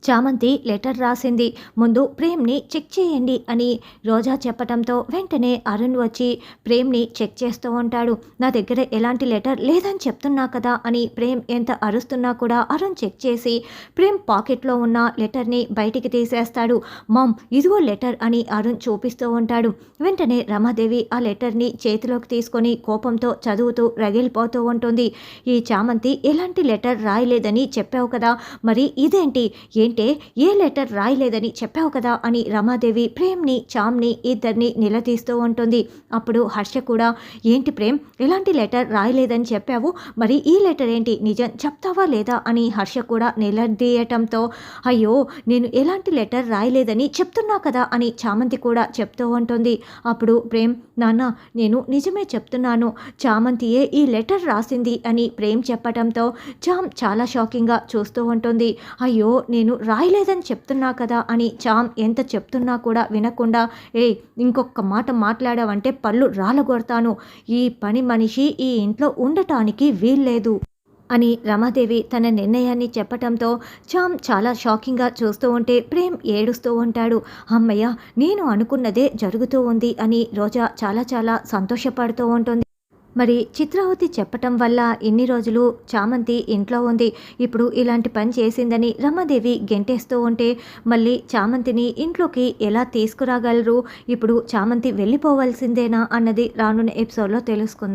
చామంతి లెటర్ రాసింది. ముందు ప్రేమ్‌ని చెక్ చేయండి అని రోజా చెప్పటంతో వెంటనే అరుణ్ వచ్చి ప్రేమ్‌ని చెక్ చేస్తూ ఉంటాడు. నా దగ్గర ఎలాంటి లెటర్ లేదని చెప్తున్నా కదా అని ప్రేమ్ ఎంత అరుస్తున్నా కూడా అరుణ్ చెక్ చేసి ప్రేమ్ పాకెట్‌లో ఉన్న లెటర్‌ని బయటికి తీసేస్తాడు. మామ్ ఇదిగో లెటర్ అని అరుణ్ చూపిస్తూ ఉంటాడు. వెంటనే రమాదేవి ఆ లెటర్‌ని చేతిలోకి తీసుకొని కోపంతో చదువుతూ రగిలిపోతూ ఉంటుంది. ఈ చామంతి ఎలాంటి లెటర్ రాయలేదని చెప్పావు కదా, మరి ఇదేంటి? ఏంటే ఏ లెటర్ రాయలేదని చెప్పావు కదా అని రమాదేవి ప్రేమ్‌ని, చామ్‌ని ఇద్దరిని నిలదీస్తూ ఉంటుంది. అప్పుడు హర్ష కూడా ఏంటి ప్రేమ్ ఎలాంటి లెటర్ రాయలేదని చెప్పావు, మరి ఈ లెటర్ ఏంటి నిజం చెప్తావా లేదా అని హర్ష కూడా నిలదీయటంతో అయ్యో నేను ఎలాంటి లెటర్ రాయలేదని చెప్తున్నా కదా అని చామంతి కూడా చెప్తూ ఉంటుంది. అప్పుడు ప్రేమ్ నాన్న నేను నిజమే చెప్తున్నాను, చామంతియే ఈ లెటర్ రాసింది అని ప్రేమ్ చెప్పటంతో చామ్ చాలా షాకింగ్గా చూస్తూ ఉంటుంది. అయ్యో నేను రాయలేదని చెప్తున్నా కదా అని చామ్ ఎంత చెప్తున్నా కూడా వినకుండా ఏయ్ ఇంకొక మాట మాట్లాడావంటే పళ్ళు రాలగొడతాను, ఈ పని మనిషి ఈ ఇంట్లో ఉండటానికి వీల్లేదు అని రమాదేవి తన నిర్ణయాన్ని చెప్పటంతో చామ్ చాలా షాకింగ్గా చూస్తూ ఉంటే ప్రేమ్ ఏడుస్తూ ఉంటాడు. అమ్మయ్య నేను అనుకున్నదే జరుగుతూ ఉంది అని రోజా చాలా చాలా సంతోషపడుతూ ఉంటుంది. మరి చిత్రావతి చెప్పటం వల్ల ఇన్ని రోజులు చామంతి ఇంట్లో ఉంది, ఇప్పుడు ఇలాంటి పని చేసిందని రమాదేవి గెంటేస్తూ ఉంటే మళ్ళీ చామంతిని ఇంట్లోకి ఎలా తీసుకురాగలరు, ఇప్పుడు చామంతి వెళ్ళిపోవాల్సిందేనా అన్నది రానున్న ఎపిసోడ్లో తెలుసుకుందాం.